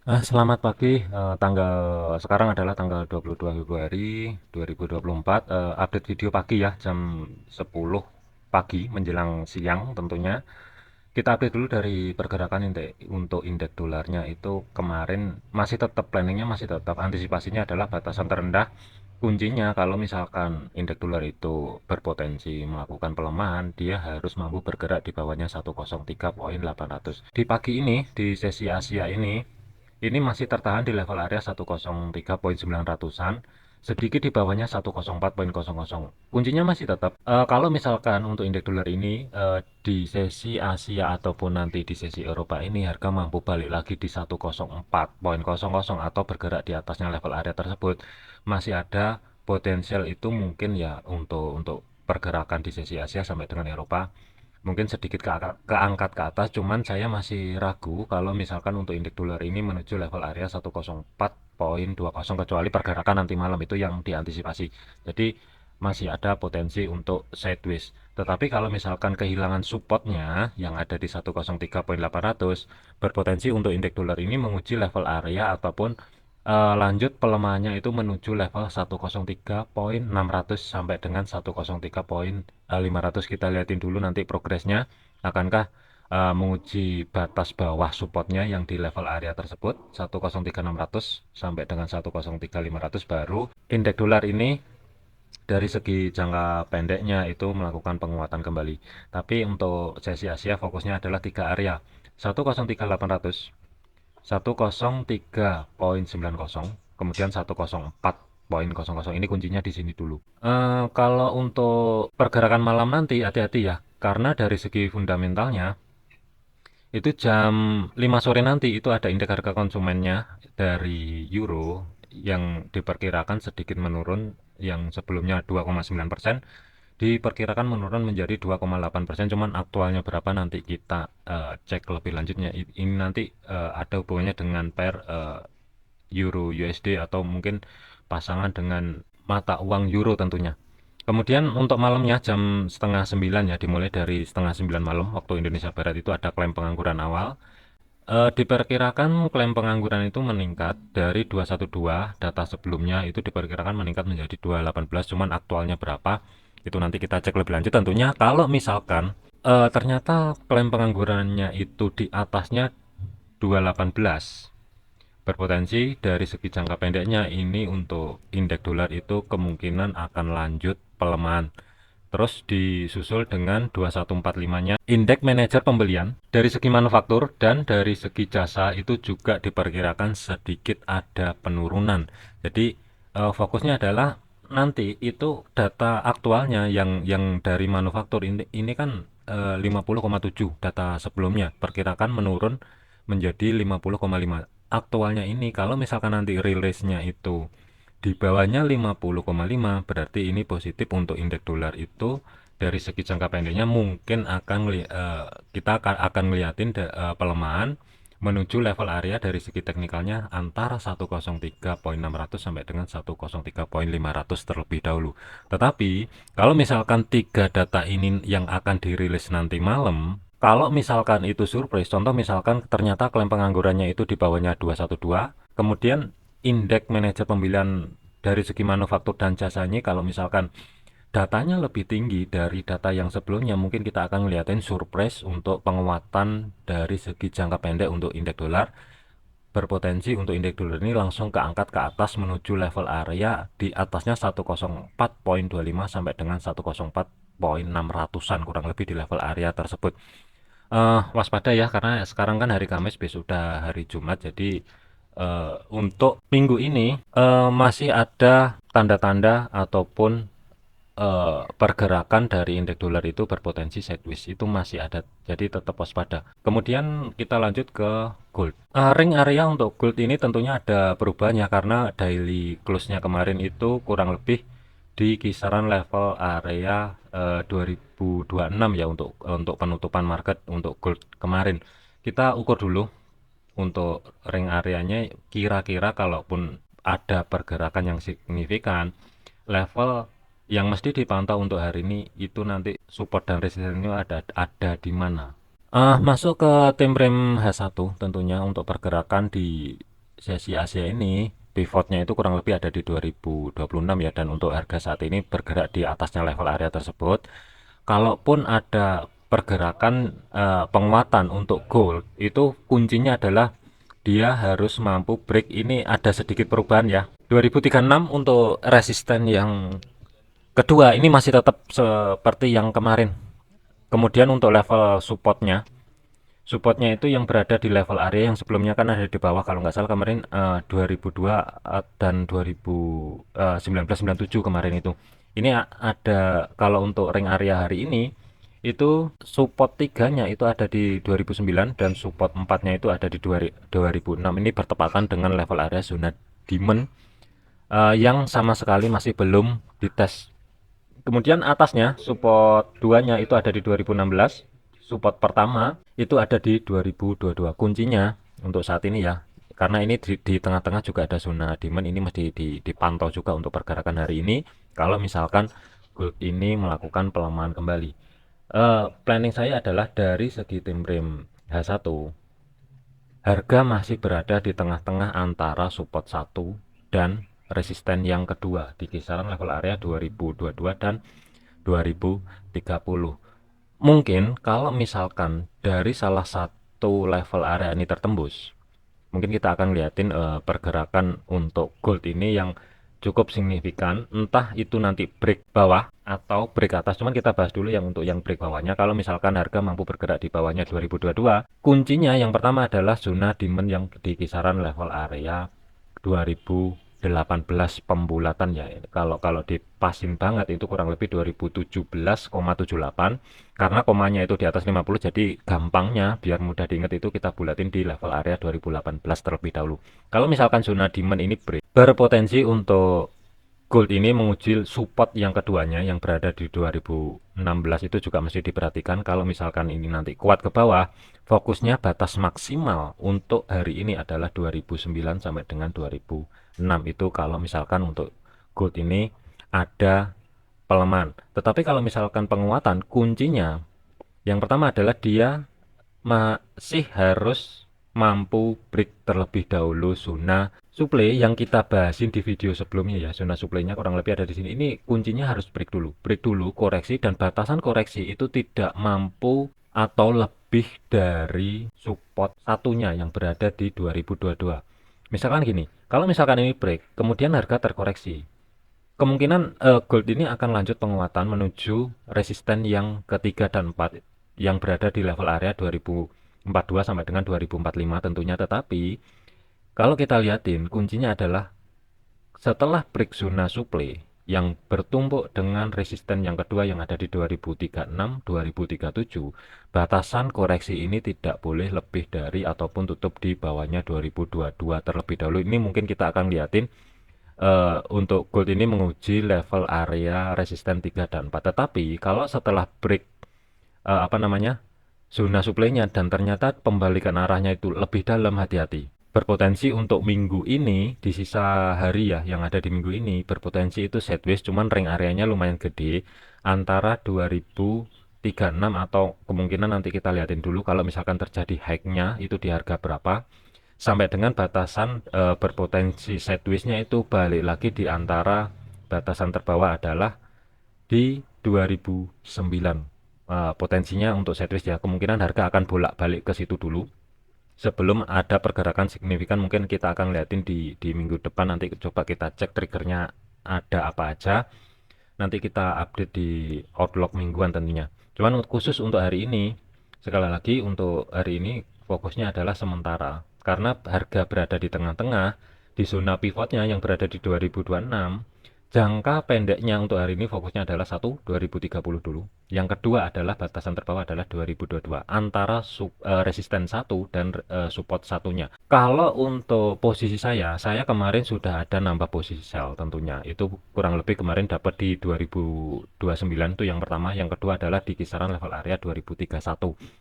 Selamat pagi, sekarang adalah tanggal 22 Februari 2024, update video pagi ya, jam 10 pagi menjelang siang tentunya. Kita update dulu dari pergerakan untuk indeks dolarnya itu kemarin masih tetap planningnya masih tetap antisipasinya adalah batasan terendah. Kuncinya kalau misalkan indeks dolar itu berpotensi melakukan pelemahan, dia harus mampu bergerak di bawahnya 103.800. Di pagi ini, di sesi Asia ini masih tertahan di level area 103.900-an, sedikit di bawahnya 104.00. Kuncinya masih tetap, kalau misalkan untuk indeks dolar ini di sesi Asia ataupun nanti di sesi Eropa ini harga mampu balik lagi di 104.00 atau bergerak di atasnya level area tersebut, masih ada potensial itu mungkin ya untuk pergerakan di sesi Asia sampai dengan Eropa mungkin sedikit keangkat ke atas, cuman saya masih ragu kalau misalkan untuk indeks dolar ini menuju level area 104.20 kecuali pergerakan nanti malam itu yang diantisipasi. Jadi masih ada potensi untuk sideways. Tetapi kalau misalkan kehilangan supportnya yang ada di 103.800, berpotensi untuk indeks dolar ini menguji level area ataupun lanjut pelemahannya itu menuju level 103.600 sampai dengan 103.500. Kita lihatin dulu nanti progresnya, akankah menguji batas bawah supportnya yang di level area tersebut 103.600 sampai dengan 103.500, baru indeks dolar ini dari segi jangka pendeknya itu melakukan penguatan kembali. Tapi untuk sesi Asia fokusnya adalah tiga area, 103.800, 103.90, kemudian 104.00. Ini kuncinya di sini dulu. Kalau untuk pergerakan malam nanti hati-hati ya, karena dari segi fundamentalnya itu jam 5 sore nanti itu ada indeks harga konsumennya dari euro yang diperkirakan sedikit menurun, yang sebelumnya 2,9% diperkirakan menurun menjadi 2,8%. Cuman aktualnya berapa nanti kita cek lebih lanjutnya. Ini nanti ada hubungannya dengan pair euro USD atau mungkin pasangan dengan mata uang euro tentunya. Kemudian untuk malamnya jam setengah sembilan ya, dimulai dari setengah sembilan malam waktu Indonesia Barat itu ada klaim pengangguran awal. Diperkirakan klaim pengangguran itu meningkat dari 212, data sebelumnya itu diperkirakan meningkat menjadi 218, cuman aktualnya berapa itu nanti kita cek lebih lanjut tentunya. Kalau misalkan ternyata klaim penganggurannya itu di atasnya 218, berpotensi dari segi jangka pendeknya ini untuk indeks dolar itu kemungkinan akan lanjut pelemahan. Terus disusul dengan 2145-nya indeks manajer pembelian. Dari segi manufaktur dan dari segi jasa itu juga diperkirakan sedikit ada penurunan. Jadi fokusnya adalah nanti itu data aktualnya yang dari manufaktur ini kan 50,7, data sebelumnya perkirakan menurun menjadi 50,5. Aktualnya ini kalau misalkan nanti rilisnya itu di bawahnya 50,5, berarti ini positif untuk indeks dolar itu. Dari segi jangka pendeknya mungkin kita akan ngeliatin pelemahan menuju level area dari segi teknikalnya antara 103.600 sampai dengan 103.500 terlebih dahulu. Tetapi kalau misalkan tiga data ini yang akan dirilis nanti malam, kalau misalkan itu surprise, contoh misalkan ternyata klaim penganggurannya itu di bawahnya 212, kemudian indeks manajer pembelian dari segi manufaktur dan jasanya kalau misalkan datanya lebih tinggi dari data yang sebelumnya, mungkin kita akan ngeliatin surprise untuk penguatan dari segi jangka pendek untuk indeks dolar. Berpotensi untuk indeks dolar ini langsung keangkat ke atas menuju level area di atasnya 104.25 sampai dengan 104.600-an, kurang lebih di level area tersebut. Waspada ya, karena sekarang kan hari Kamis, besok udah hari Jumat. Jadi untuk minggu ini masih ada tanda-tanda ataupun pergerakan dari indeks dolar itu berpotensi sideways, itu masih ada. Jadi tetap waspada. Kemudian kita lanjut ke gold. Ring area untuk gold ini tentunya ada perubahannya karena daily close-nya kemarin itu kurang lebih di kisaran level area 2026 ya untuk penutupan market untuk gold kemarin. Kita ukur dulu untuk ring areanya, kira-kira kalaupun ada pergerakan yang signifikan, level yang mesti dipantau untuk hari ini itu nanti support dan resistennya ada di mana. Masuk ke time frame H1 tentunya untuk pergerakan di sesi Asia ini pivotnya itu kurang lebih ada di 2026 ya, dan untuk harga saat ini bergerak di atasnya level area tersebut. Kalaupun ada pergerakan penguatan untuk gold, itu kuncinya adalah dia harus mampu break. Ini ada sedikit perubahan ya. 2036 untuk resisten yang kedua ini masih tetap seperti yang kemarin. Kemudian untuk level supportnya itu yang berada di level area yang sebelumnya kan ada di bawah, kalau nggak salah kemarin 2002 dan 2019-97 kemarin itu. Ini ada, kalau untuk ring area hari ini itu support tiganya itu ada di 2009 dan support empatnya itu ada di 2006. Ini bertepatan dengan level area zona demand yang sama sekali masih belum dites. Kemudian atasnya support duanya itu ada di 2016, support pertama itu ada di 2022. Kuncinya untuk saat ini ya, karena ini di tengah-tengah juga ada zona demand, ini mesti dipantau juga untuk pergerakan hari ini. Kalau misalkan gold ini melakukan pelemahan kembali, planning saya adalah dari segi time frame H1, harga masih berada di tengah-tengah antara support 1 dan resisten yang kedua di kisaran level area 2022 dan 2030. Mungkin kalau misalkan dari salah satu level area ini tertembus, mungkin kita akan liatin pergerakan untuk gold ini yang cukup signifikan, entah itu nanti break bawah atau break atas. Cuman kita bahas dulu yang untuk yang break bawahnya. Kalau misalkan harga mampu bergerak di bawahnya 2022, kuncinya yang pertama adalah zona demand yang di kisaran level area 2018 pembulatan ya. Kalau kalau dipasin banget itu kurang lebih 2017,78, karena komanya itu di atas 50, jadi gampangnya biar mudah diingat itu kita bulatin di level area 2018 terlebih dahulu. Kalau misalkan zona demand ini break, berpotensi untuk gold ini menguji support yang keduanya yang berada di 2016, itu juga mesti diperhatikan. Kalau misalkan ini nanti kuat ke bawah, fokusnya batas maksimal untuk hari ini adalah 2009 sampai dengan 2006. Itu kalau misalkan untuk gold ini ada pelemahan. Tetapi kalau misalkan penguatan, kuncinya yang pertama adalah dia masih harus mampu break terlebih dahulu zona supply yang kita bahasin di video sebelumnya ya. Zona supply-nya kurang lebih ada di sini. Ini kuncinya harus break dulu koreksi, dan batasan koreksi itu tidak mampu atau lebih dari support satunya yang berada di 2022. Misalkan gini, kalau misalkan ini break kemudian harga terkoreksi, kemungkinan gold ini akan lanjut penguatan menuju resisten yang ketiga dan empat yang berada di level area 2042 sampai dengan 2045 tentunya. Tetapi kalau kita lihatin, kuncinya adalah setelah break zona supply yang bertumpuk dengan resisten yang kedua yang ada di 2036, 2037, batasan koreksi ini tidak boleh lebih dari ataupun tutup di bawahnya 2022 terlebih dahulu. Ini mungkin kita akan lihatin untuk gold ini menguji level area resisten 3 dan 4. Tetapi kalau setelah break apa namanya zona suplainya dan ternyata pembalikan arahnya itu lebih dalam, hati-hati. Berpotensi untuk minggu ini di sisa hari ya yang ada di minggu ini, berpotensi itu sideways, cuman ring areanya lumayan gede antara 2036, atau kemungkinan nanti kita lihatin dulu kalau misalkan terjadi hike-nya itu di harga berapa, sampai dengan batasan berpotensi sideways-nya itu balik lagi di antara batasan terbawah adalah di 2009. Potensinya untuk sideways ya, kemungkinan harga akan bolak-balik ke situ dulu sebelum ada pergerakan signifikan. Mungkin kita akan lihatin di minggu depan, nanti coba kita cek triggernya ada apa aja, nanti kita update di outlook mingguan tentunya. Cuman khusus untuk hari ini, sekali lagi untuk hari ini fokusnya adalah sementara, karena harga berada di tengah-tengah di zona pivotnya yang berada di 2026. Jangka pendeknya untuk hari ini fokusnya adalah 2030 dulu. Yang kedua adalah batasan terbawah adalah 2022 antara resisten 1 dan support satunya. Kalau untuk posisi saya kemarin sudah ada nambah posisi sell tentunya. Itu kurang lebih kemarin dapat di 2029 itu yang pertama. Yang kedua adalah di kisaran level area 2031.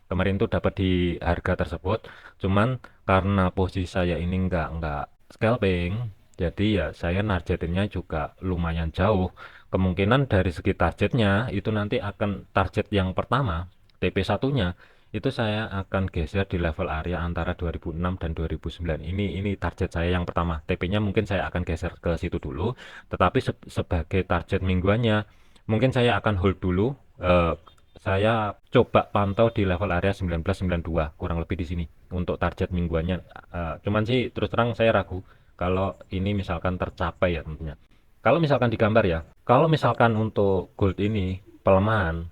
Kemarin itu dapat di harga tersebut. Cuman karena posisi saya ini nggak scalping, jadi ya saya nargetinnya juga lumayan jauh. Kemungkinan dari segi targetnya itu nanti akan target yang pertama TP satunya itu saya akan geser di level area antara 2006 dan 2009. Ini target saya yang pertama. TP-nya mungkin saya akan geser ke situ dulu, tetapi sebagai target mingguannya mungkin saya akan hold dulu. eh, saya coba pantau di level area 1992 kurang lebih di sini untuk target mingguannya. Cuman sih terus terang saya ragu kalau ini misalkan tercapai ya tentunya. Kalau misalkan digambar ya, kalau misalkan untuk gold ini pelemahan,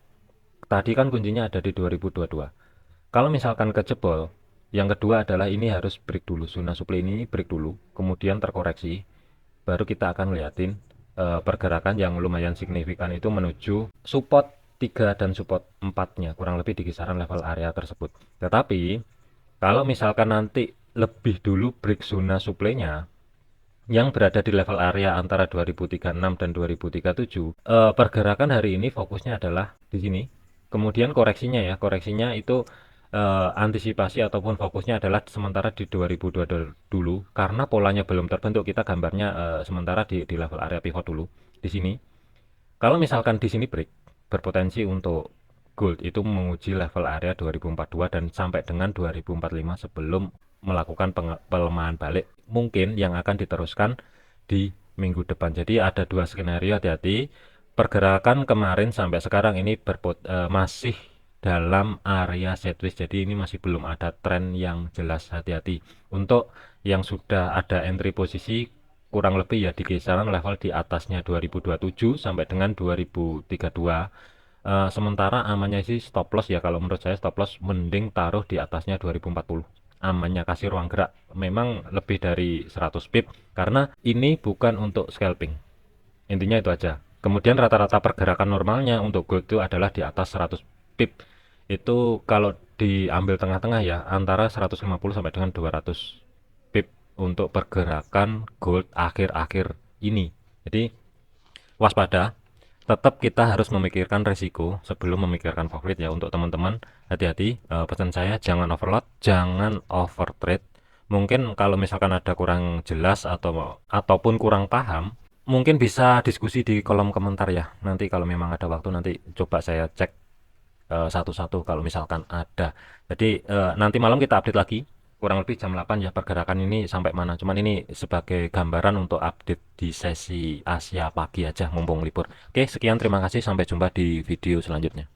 tadi kan kuncinya ada di 2022. Kalau misalkan kejebol, yang kedua adalah ini harus break dulu. Zona supply ini break dulu, kemudian terkoreksi. Baru kita akan liatin pergerakan yang lumayan signifikan itu menuju support 3 dan support 4-nya, kurang lebih di kisaran level area tersebut. Tetapi, kalau misalkan nanti lebih dulu break zona supply-nya, yang berada di level area antara 2036 dan 2037, pergerakan hari ini fokusnya adalah di sini. Kemudian koreksinya ya, koreksinya itu antisipasi ataupun fokusnya adalah sementara di 2022 dulu karena polanya belum terbentuk. Kita gambarnya sementara di level area pivot dulu di sini. Kalau misalkan di sini break, berpotensi untuk gold itu menguji level area 2042 dan sampai dengan 2045 sebelum melakukan pelemahan balik mungkin yang akan diteruskan di minggu depan. Jadi ada dua skenario, hati-hati. Pergerakan kemarin sampai sekarang ini masih dalam area sideways, jadi ini masih belum ada tren yang jelas, hati-hati. Untuk yang sudah ada entry posisi kurang lebih ya di kisaran level di atasnya 2027 sampai dengan 2032. Sementara amannya sih stop loss ya, kalau menurut saya stop loss mending taruh di atasnya 2040. Amannya kasih ruang gerak memang lebih dari 100 pip karena ini bukan untuk scalping. Intinya itu aja. Kemudian rata-rata pergerakan normalnya untuk gold itu adalah di atas 100 pip. Itu kalau diambil tengah-tengah ya antara 150 sampai dengan 200 pip untuk pergerakan gold akhir-akhir ini. Jadi waspada, tetap kita harus memikirkan resiko sebelum memikirkan profit ya. Untuk teman-teman hati-hati, pesan saya jangan overload, jangan overtrade. Mungkin kalau misalkan ada kurang jelas ataupun kurang paham, mungkin bisa diskusi di kolom komentar ya. Nanti kalau memang ada waktu nanti coba saya cek satu-satu kalau misalkan ada. Jadi nanti malam kita update lagi kurang lebih jam 8 ya pergerakan ini sampai mana. Cuman ini sebagai gambaran untuk update di sesi Asia pagi aja mumpung libur. Oke, sekian terima kasih, sampai jumpa di video selanjutnya.